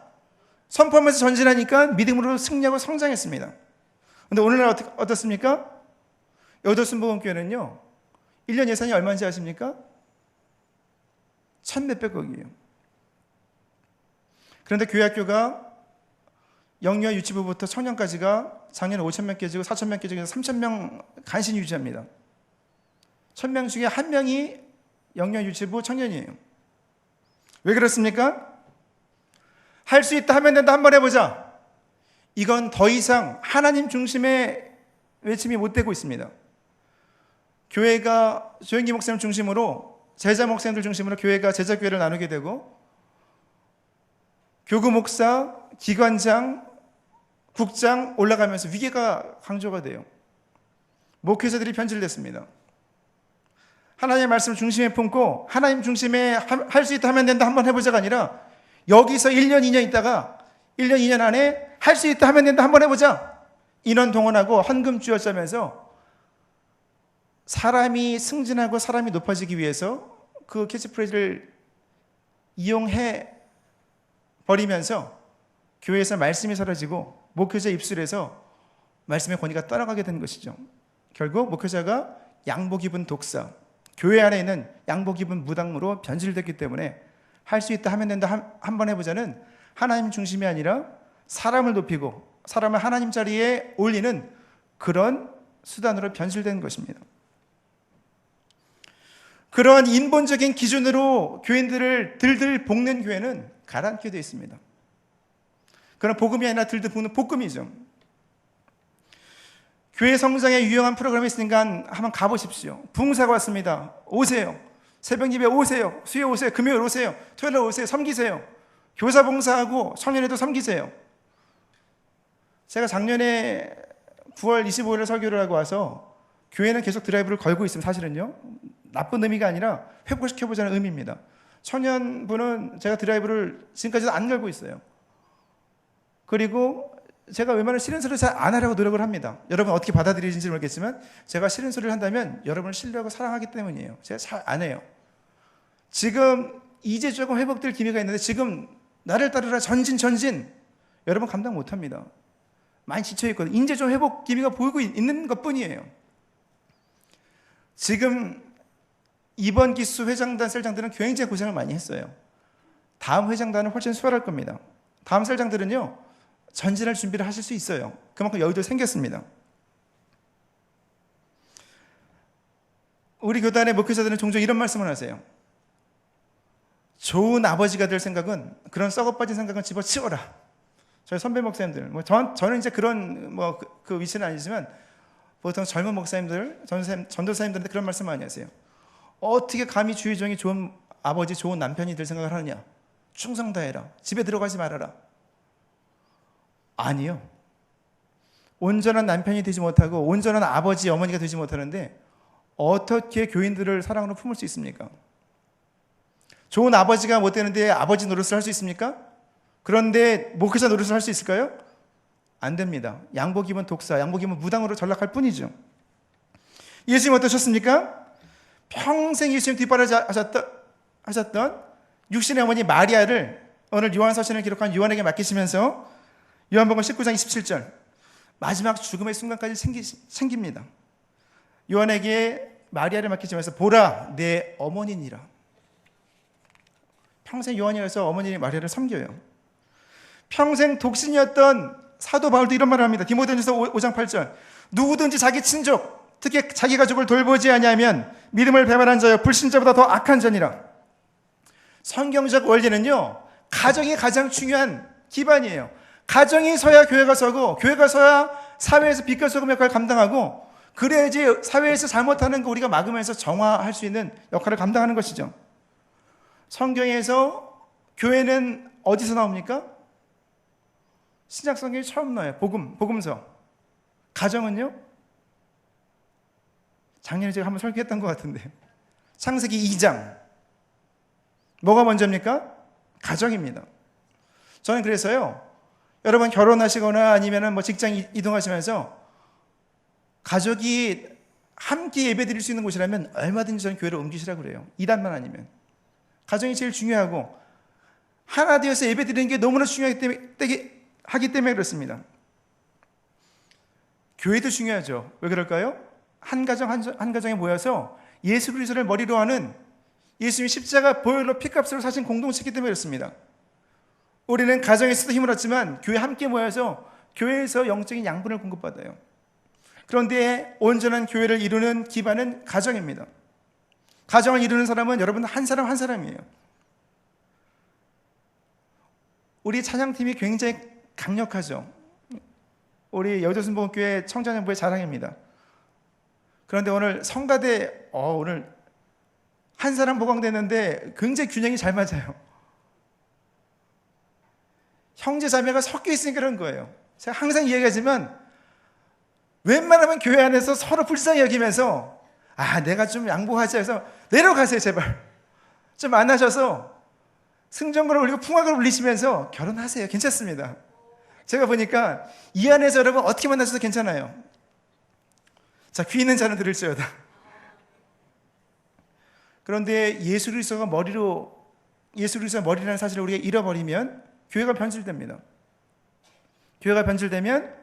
선포하면서 전진하니까 믿음으로 승리하고 성장했습니다. 그런데 오늘날 어떻습니까? 여도순복음교회는요, 1년 예산이 얼마인지 아십니까? 1,000몇백억이에요. 그런데 교회학교가 영유아 유치부부터 청년까지가 작년에 5,000명 깨지고 4,000명 깨지고 3,000명 간신히 유지합니다. 1,000명 중에 1명이 영유아 유치부 청년이에요. 왜 그렇습니까? 할 수 있다 하면 된다 한번 해보자. 이건 더 이상 하나님 중심의 외침이 못 되고 있습니다. 교회가 조영기 목사님 중심으로, 제자 목사님들 중심으로 교회가 제자교회를 나누게 되고, 교구 목사, 기관장, 국장 올라가면서 위계가 강조가 돼요. 목회자들이 편질됐습니다. 하나님의 말씀을 중심에 품고 하나님 중심에 할 수 있다 하면 된다 한번 해보자가 아니라, 여기서 1년 2년 있다가 1년 2년 안에 할 수 있다 하면 된다 한번 해보자. 인원 동원하고 헌금 쥐어짜면서 사람이 승진하고 사람이 높아지기 위해서 그 캐치프레이즈를 이용해 버리면서 교회에서 말씀이 사라지고 목회자 입술에서 말씀의 권위가 떠나가게 되는 것이죠. 결국 목회자가 양복 입은 독사, 교회 안에 있는 양복 입은 무당으로 변질됐기 때문에 할 수 있다 하면 된다 한번 해보자는 하나님 중심이 아니라 사람을 높이고 사람을 하나님 자리에 올리는 그런 수단으로 변질된 것입니다. 그러한 인본적인 기준으로 교인들을 들들 볶는 교회는 가라앉게 되어 있습니다. 그런 복음이 아니라 들들 볶는 볶음이죠. 교회 성장에 유용한 프로그램이 있으니까 한번 가보십시오. 부흥사가 왔습니다. 오세요. 새벽 예배 오세요. 수요 오세요. 금요일 오세요. 토요일 오세요. 섬기세요. 교사 봉사하고 청년회도 섬기세요. 제가 작년에 9월 25일에 설교를 하고 와서 교회는 계속 드라이브를 걸고 있으면 사실은요, 나쁜 의미가 아니라 회복시켜보자는 의미입니다. 청년부는 제가 드라이브를 지금까지도 안 걸고 있어요. 그리고 제가 웬만하면 싫은 소리를 잘 안 하려고 노력을 합니다. 여러분 어떻게 받아들이는지 모르겠지만 제가 싫은 소리를 한다면 여러분을 신뢰하고 사랑하기 때문이에요. 제가 잘 안 해요. 지금 이제 조금 회복될 기미가 있는데 지금 나를 따르라 전진 여러분 감당 못합니다. 많이 지쳐있거든요. 이제 좀 회복 기미가 보이고 있는 것뿐이에요. 지금 이번 기수 회장단 셀장들은 굉장히 고생을 많이 했어요. 다음 회장단은 훨씬 수월할 겁니다. 다음 셀장들은요, 전진할 준비를 하실 수 있어요. 그만큼 여유도 생겼습니다. 우리 교단의 목회자들은 종종 이런 말씀을 하세요. 좋은 아버지가 될 생각은, 그런 썩어빠진 생각은 집어치워라. 저희 선배 목사님들, 저는 이제 그런 그 위치는 아니지만 보통 젊은 목사님들, 전도사님들한테 그런 말씀 많이 하세요. 어떻게 감히 주의 종이 좋은 아버지, 좋은 남편이 될 생각을 하느냐? 충성 다해라. 집에 들어가지 말아라. 아니요. 온전한 남편이 되지 못하고 온전한 아버지, 어머니가 되지 못하는데 어떻게 교인들을 사랑으로 품을 수 있습니까? 좋은 아버지가 못 되는데 아버지 노릇을 할 수 있습니까? 그런데 목회자 노릇을 할 수 있을까요? 안 됩니다. 양복 입은 독사, 양복 입은 무당으로 전락할 뿐이죠. 예수님 어떠셨습니까? 평생 예수님 뒷바라지 하셨던 육신의 어머니 마리아를 오늘 요한서신을 기록한 요한에게 맡기시면서 요한복음 19장 27절 마지막 죽음의 순간까지 챙깁니다. 요한에게 마리아를 맡기시면서 보라 내 어머니니라. 평생 요한이어서 어머니 마리아를 섬겨요. 평생 독신이었던 사도 바울도 이런 말을 합니다. 디모데전서 5장 8절. 누구든지 자기 친족, 특히 자기 가족을 돌보지 아니하면 믿음을 배반한 자여 불신자보다 더 악한 자니라. 성경적 원리는요, 가정이 가장 중요한 기반이에요. 가정이 서야 교회가 서고, 교회가 서야 사회에서 빛과 소금 역할을 감당하고, 그래야지 사회에서 잘못하는 거 우리가 막으면서 정화할 수 있는 역할을 감당하는 것이죠. 성경에서 교회는 어디서 나옵니까? 신약 성경이 처음 나와요. 복음서. 가정은요? 작년에 제가 한번 설교했던 것 같은데, 창세기 2장. 뭐가 먼저입니까? 가정입니다. 저는 그래서요, 여러분 결혼하시거나 아니면 뭐 직장 이동하시면서 가족이 함께 예배 드릴 수 있는 곳이라면 얼마든지 저는 교회를 옮기시라고 그래요. 이단만 아니면. 가정이 제일 중요하고, 하나 되어서 예배 드리는 게 너무나 중요하기 때문에 그렇습니다. 교회도 중요하죠. 왜 그럴까요? 한 가정에 모여서 예수 그리스도를 머리로 하는, 예수님이 십자가 보혈로 피값으로 사신 공동체이기 때문에 그렇습니다. 우리는 가정에서도 힘을 얻지만 교회 함께 모여서 교회에서 영적인 양분을 공급받아요. 그런데 온전한 교회를 이루는 기반은 가정입니다. 가정을 이루는 사람은 여러분 한 사람 한 사람이에요. 우리 찬양팀이 굉장히 강력하죠. 우리 여자순복음교회 청소년부의 자랑입니다. 그런데 오늘 성가대 오늘 한 사람 보강됐는데 굉장히 균형이 잘 맞아요. 형제 자매가 섞여 있으니까 그런 거예요. 제가 항상 이야기하지만 웬만하면 교회 안에서 서로 불쌍히 여기면서 내가 좀 양보하자 해서 내려가세요 제발. 좀 만나셔서 승전거를 올리고 풍악을 울리시면서 결혼하세요. 괜찮습니다. 제가 보니까 이 안에서 여러분 어떻게 만나셔도 괜찮아요. 자, 귀 있는 자는 들을지어다. 그런데 예수 그리스도가 머리라는 사실을 우리가 잃어버리면 교회가 변질됩니다. 교회가 변질되면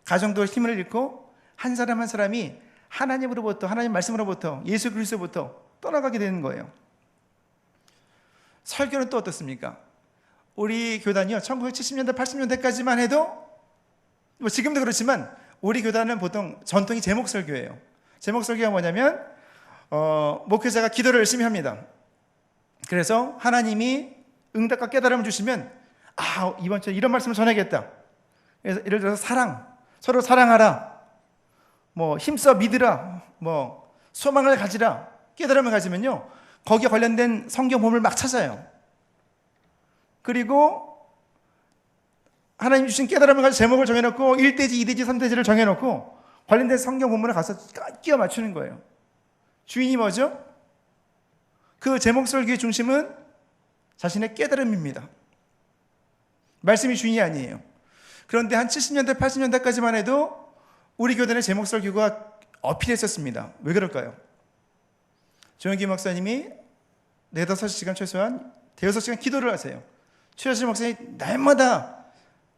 가정도 힘을 잃고 한 사람 한 사람이 하나님으로부터, 하나님 말씀으로부터, 예수 그리스도부터 떠나가게 되는 거예요. 설교는 또 어떻습니까? 우리 교단이요, 1970년대, 80년대까지만 해도, 뭐 지금도 그렇지만 우리 교단은 보통 전통이 제목 설교예요. 제목 설교가 뭐냐면 목회자가 기도를 열심히 합니다. 그래서 하나님이 응답과 깨달음을 주시면 이번 주에 이런 말씀을 전하겠다. 그래서 예를 들어서 서로 사랑하라, 뭐 힘써 믿으라, 뭐 소망을 가지라, 깨달음을 가지면요, 거기에 관련된 성경 본문을 막 찾아요. 그리고 하나님 주신 깨달음을 가지고 제목을 정해놓고 1대지, 2대지, 3대지를 정해놓고 관련된 성경 본문을 가서 끼워 맞추는 거예요. 주인이 뭐죠? 그 제목 설교의 중심은 자신의 깨달음입니다. 말씀이 주인이 아니에요. 그런데 한 70년대, 80년대까지만 해도 우리 교단의 제목 설교가 어필했었습니다. 왜 그럴까요? 조영기 목사님이 4-5시간 최소한 5-6시간 기도를 하세요. 최하실 목사님이 날마다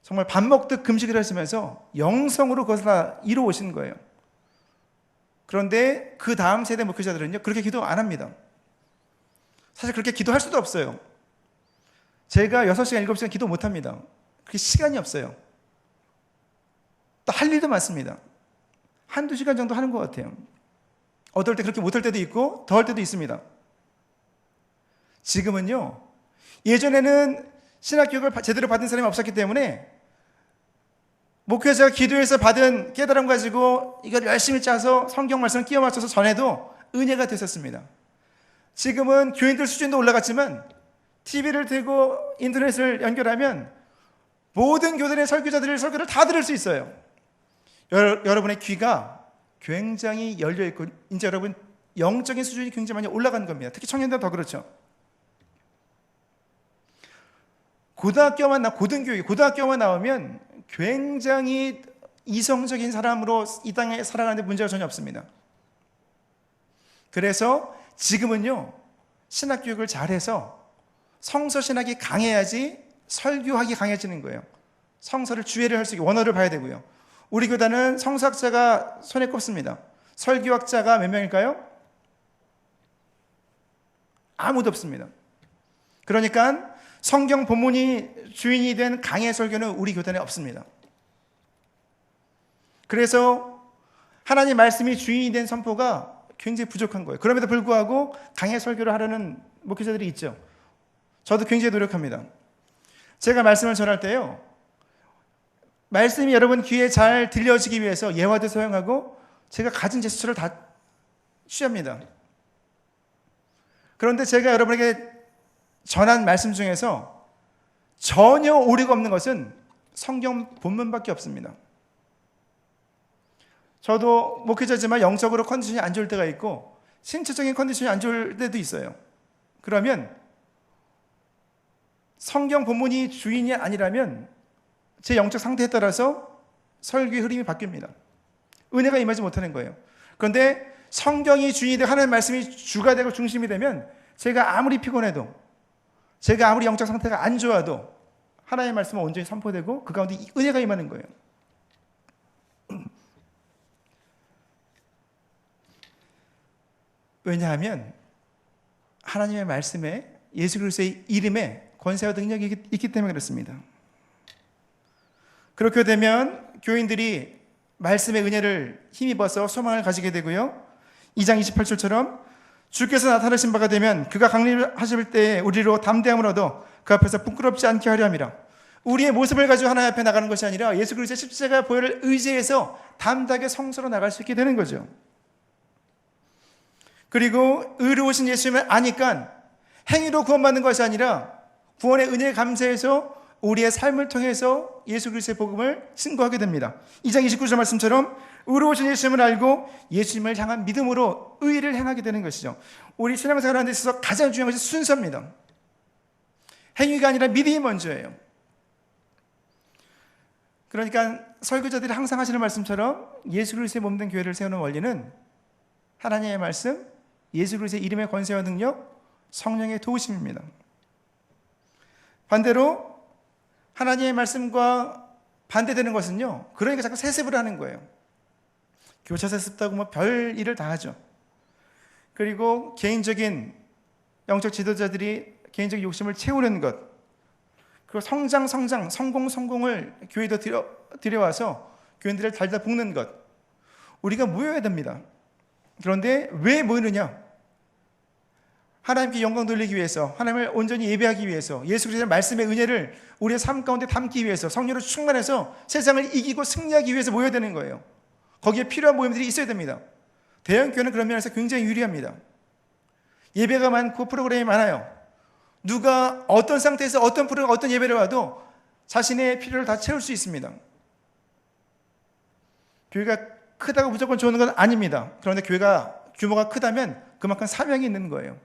정말 밥 먹듯 금식을 하시면서 영성으로 그것을 다 이루어오시는 거예요. 그런데 그 다음 세대 목회자들은요, 그렇게 기도 안 합니다. 사실 그렇게 기도할 수도 없어요. 제가 6시간, 7시간 기도 못 합니다. 그게 시간이 없어요. 또 할 일도 많습니다. 1-2시간 정도 하는 것 같아요. 어떨 때 그렇게 못할 때도 있고 더 할 때도 있습니다. 지금은요, 예전에는 신학교육을 제대로 받은 사람이 없었기 때문에 목회자가 기도해서 받은 깨달음 가지고 이걸 열심히 짜서 성경 말씀을 끼워 맞춰서 전해도 은혜가 됐었습니다. 지금은 교인들 수준도 올라갔지만 TV를 틀고 인터넷을 연결하면 모든 교단의 설교자들의 설교를 다 들을 수 있어요. 여러분의 귀가 굉장히 열려있고 이제 여러분 영적인 수준이 굉장히 많이 올라가는 겁니다. 특히 청년들은 더 그렇죠. 고등학교만 나오면 굉장히 이성적인 사람으로 이 땅에 살아가는데 문제가 전혀 없습니다. 그래서 지금은요, 신학교육을 잘해서 성서신학이 강해야지 설교하기 강해지는 거예요. 성서를 주해를 할 수 있게 원어를 봐야 되고요. 우리 교단은 성서학자가 손에 꼽습니다. 설교학자가 몇 명일까요? 아무도 없습니다. 그러니까 성경 본문이 주인이 된 강해 설교는 우리 교단에 없습니다. 그래서 하나님 말씀이 주인이 된 선포가 굉장히 부족한 거예요. 그럼에도 불구하고 강해 설교를 하려는 목회자들이 있죠. 저도 굉장히 노력합니다. 제가 말씀을 전할 때요, 말씀이 여러분 귀에 잘 들려지기 위해서 예화도 사용하고 제가 가진 제스처를 다 취합니다. 그런데 제가 여러분에게 전한 말씀 중에서 전혀 오류가 없는 것은 성경 본문밖에 없습니다. 저도 목회자지만 영적으로 컨디션이 안 좋을 때가 있고 신체적인 컨디션이 안 좋을 때도 있어요. 그러면 성경 본문이 주인이 아니라면 제 영적 상태에 따라서 설교의 흐름이 바뀝니다. 은혜가 임하지 못하는 거예요. 그런데 성경이 주인이 되고 하나님의 말씀이 주가 되고 중심이 되면 제가 아무리 피곤해도, 제가 아무리 영적 상태가 안 좋아도 하나님의 말씀은 온전히 선포되고 그 가운데 은혜가 임하는 거예요. 왜냐하면 하나님의 말씀에 예수 그리스도의 이름에 권세와 능력이 있기 때문에 그렇습니다. 그렇게 되면 교인들이 말씀의 은혜를 힘입어서 소망을 가지게 되고요, 2장 28절처럼 주께서 나타나신 바가 되면 그가 강림하실 때에 우리로 담대함을 얻어 그 앞에서 부끄럽지 않게 하려 함이라. 우리의 모습을 가지고 하나님 앞에 나가는 것이 아니라 예수 그리스도의 십자가 보혈을 의지해서 담대하게 성소로 나갈 수 있게 되는 거죠. 그리고 의로우신 예수님을 아니까 행위로 구원받는 것이 아니라 구원의 은혜에 감사해서 우리의 삶을 통해서 예수 그리스도의 복음을 증거하게 됩니다. 2장 29절 말씀처럼 의로우신 예수님을 알고 예수님을 향한 믿음으로 의를 행하게 되는 것이죠. 우리 신앙생활하는 데 있어서 가장 중요한 것이 순서입니다. 행위가 아니라 믿음이 먼저예요. 그러니까 설교자들이 항상 하시는 말씀처럼 예수 그리스도의 몸된 교회를 세우는 원리는 하나님의 말씀, 예수 그리스도의 이름의 권세와 능력, 성령의 도우심입니다. 반대로 하나님의 말씀과 반대되는 것은요, 그러니까 자꾸 세습을 하는 거예요. 교차 세습다고 뭐 별 일을 다 하죠. 그리고 개인적인 영적 지도자들이 개인적 욕심을 채우는 것, 그리고 성공을 교회에 들여와서 교인들을 달다 볶는 것, 우리가 모여야 됩니다. 그런데 왜 모이느냐? 하나님께 영광 돌리기 위해서, 하나님을 온전히 예배하기 위해서, 예수 그리스도의 말씀의 은혜를 우리의 삶 가운데 담기 위해서, 성령으로 충만해서 세상을 이기고 승리하기 위해서 모여야 되는 거예요. 거기에 필요한 모임들이 있어야 됩니다. 대형교회는 그런 면에서 굉장히 유리합니다. 예배가 많고 프로그램이 많아요. 누가 어떤 상태에서 어떤 프로그램, 어떤 예배를 와도 자신의 필요를 다 채울 수 있습니다. 교회가 크다고 무조건 좋은 건 아닙니다. 그런데 교회가 규모가 크다면 그만큼 사명이 있는 거예요.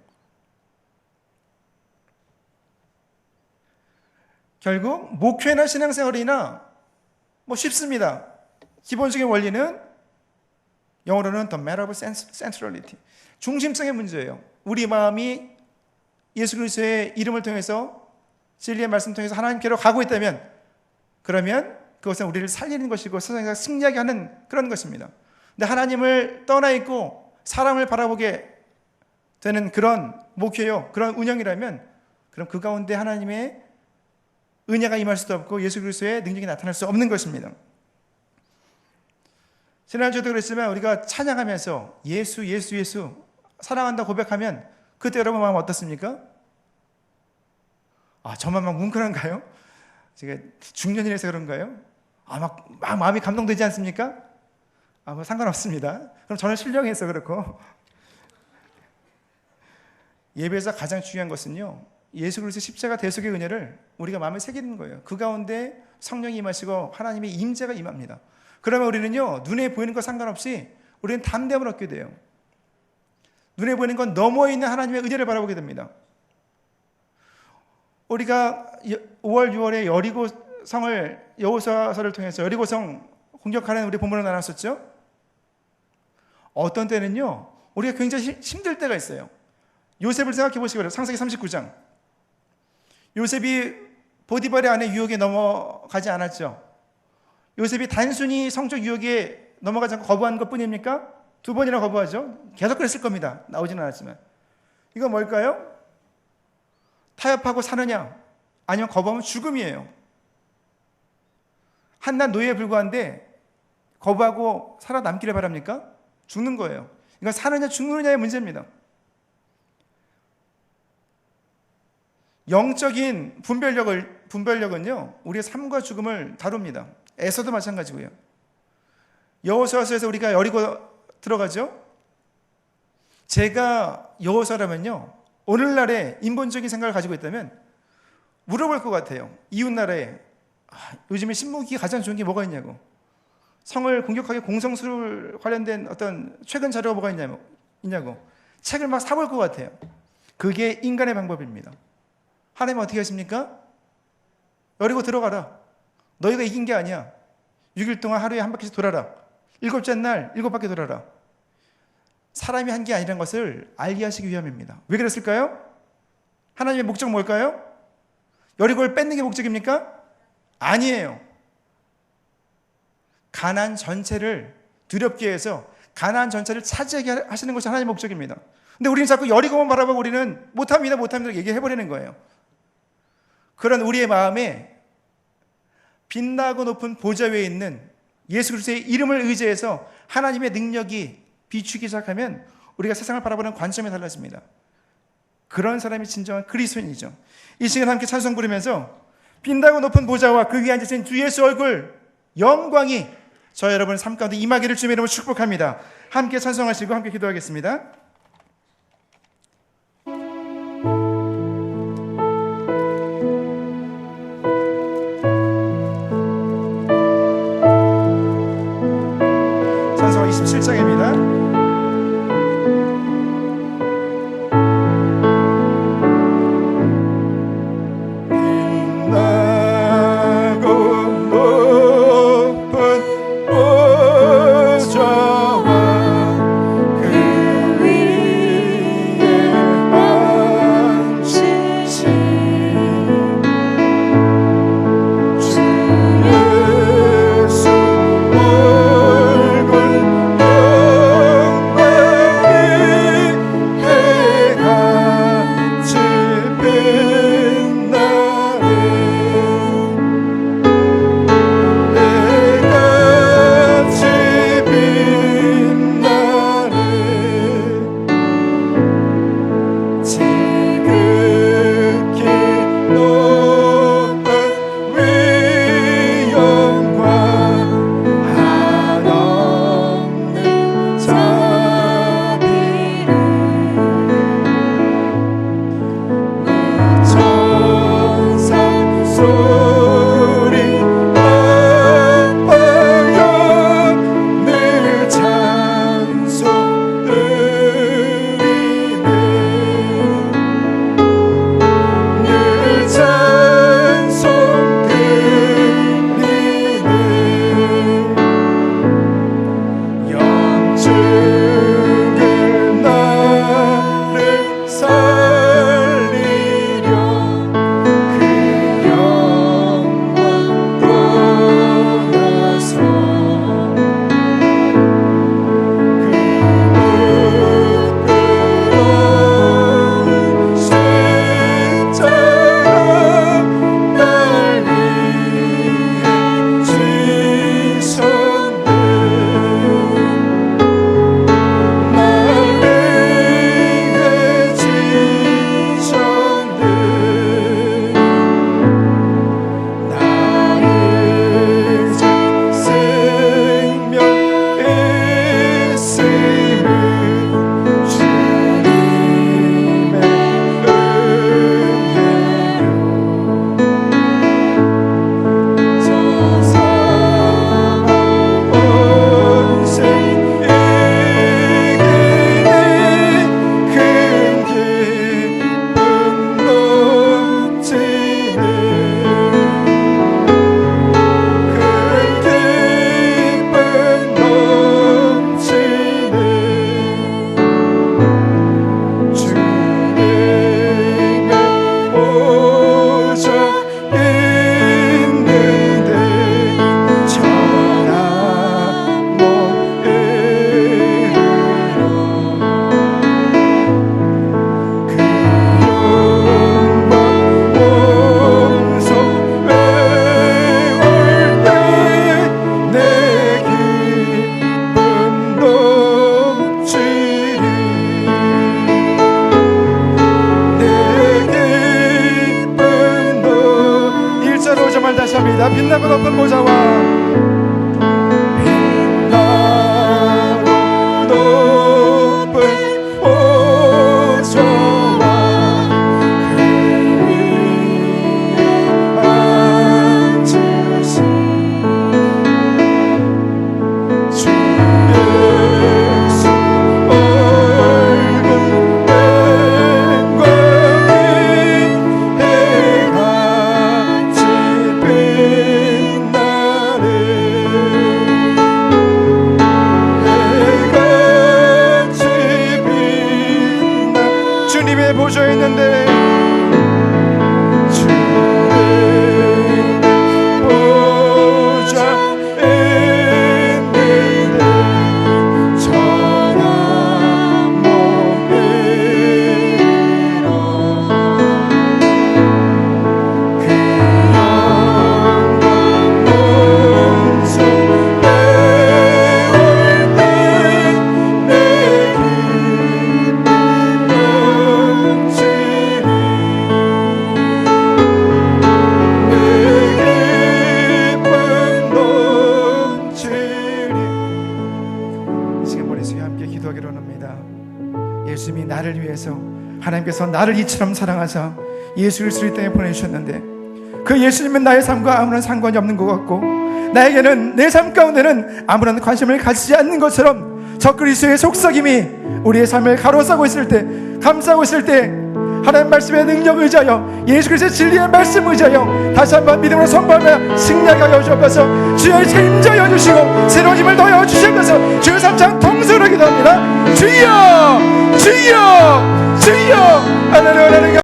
결국 목회나 신앙생활이나 뭐 쉽습니다. 기본적인 원리는 영어로는 the matter of centrality, 중심성의 문제예요. 우리 마음이 예수 그리스도의 이름을 통해서, 진리의 말씀 통해서 하나님께로 가고 있다면, 그러면 그것은 우리를 살리는 것이고 세상에서 승리하게 하는 그런 것입니다. 근데 하나님을 떠나 있고 사람을 바라보게 되는 그런 목회요, 그런 운영이라면, 그럼 그 가운데 하나님의 은혜가 임할 수도 없고 예수 그리스도의 능력이 나타날 수 없는 것입니다. 지난주에도 그랬지만 우리가 찬양하면서 예수 사랑한다 고백하면 그때 여러분 마음 어떻습니까? 저만 막 뭉클한가요? 제가 중년이라서 그런가요? 막 마음이 감동되지 않습니까? 뭐 상관없습니다. 그럼 저는 신령해서 그렇고, 예배에서 가장 중요한 것은요, 예수 그리스도 십자가 대속의 은혜를 우리가 마음에 새기는 거예요. 그 가운데 성령이 임하시고 하나님의 임재가 임합니다. 그러면 우리는요, 눈에 보이는 것 상관없이 우리는 담대함을 얻게 돼요. 눈에 보이는 건 넘어 있는 하나님의 은혜를 바라보게 됩니다. 우리가 5월, 6월에 여리고성을, 여호수아서를 통해서 여리고성 공격하는 우리 본문을 나눴었죠. 어떤 때는요, 우리가 굉장히 힘들 때가 있어요. 요셉을 생각해 보시기 바랍니다. 창세기 39장. 요셉이 보디발의 아내 유혹에 넘어가지 않았죠. 요셉이 단순히 성적 유혹에 넘어가지 않고 거부한 것 뿐입니까? 2번이나 거부하죠. 계속 그랬을 겁니다. 나오지는 않았지만. 이건 뭘까요? 타협하고 사느냐, 아니면 거부하면 죽음이에요. 한낱 노예에 불과한데 거부하고 살아남기를 바랍니까? 죽는 거예요. 이건 사느냐 죽느냐의 문제입니다. 영적인 분별력은요, 우리의 삶과 죽음을 다룹니다. 에서도 마찬가지고요. 여호수아서에서 우리가 여리고 들어가죠. 제가 여호수아라면요, 오늘날의 인본적인 생각을 가지고 있다면 물어볼 것 같아요. 이웃나라에 요즘에 신무기가 가장 좋은 게 뭐가 있냐고, 성을 공격하게 공성술 관련된 어떤 최근 자료가 뭐가 있냐고 책을 막 사볼 것 같아요. 그게 인간의 방법입니다. 하나님은 어떻게 하십니까? 여리고 들어가라. 너희가 이긴 게 아니야. 6일 동안 하루에 한 바퀴씩 돌아라. 7째 날 7바퀴 돌아라. 사람이 한 게 아니라는 것을 알게 하시기 위함입니다. 왜 그랬을까요? 하나님의 목적 뭘까요? 여리고를 뺏는 게 목적입니까? 아니에요. 가나안 전체를 두렵게 해서 가나안 전체를 차지하게 하시는 것이 하나님의 목적입니다. 근데 우리는 자꾸 여리고만 바라보고 우리는 못합니다 얘기해버리는 거예요. 그런 우리의 마음에 빛나고 높은 보좌 위에 있는 예수 그리스도의 이름을 의지해서 하나님의 능력이 비추기 시작하면 우리가 세상을 바라보는 관점이 달라집니다. 그런 사람이 진정한 그리스도인이죠. 이 시간 함께 찬송 부르면서 빛나고 높은 보좌와 그 위에 앉으신 주 예수 얼굴 영광이 저 여러분 삶 가운데 임하기를 주님의 이름으로 축복합니다. 함께 찬송하시고 함께 기도하겠습니다. 찬송 27장입니다. 그 위 찬양합니다. 빛나고 높은 보좌와 주님의 보좌에 있는데 예수님이 나를 위해서, 하나님께서 나를 이처럼 사랑하사 예수 그리스도를 이 땅에 보내주셨는데 그 예수님은 나의 삶과 아무런 상관이 없는 것 같고 나에게는 내 삶 가운데는 아무런 관심을 가지지 않는 것처럼 저 그리스도의 속삭임이 우리의 삶을 가로싸고 있을 때, 감싸고 있을 때 하나님 말씀의 능력을 의지하여 예수 그리스도의 진리의 말씀을 의지하여 다시 한번 믿음으로 선포하며 승리하게 하여 주옵소서. 주여 책임져여 주시고 새로운 힘을 더하여 주시옵소서. 주여 3장 통수로 기도합니다. 주여 주여 주여. 할렐루야 할렐루야.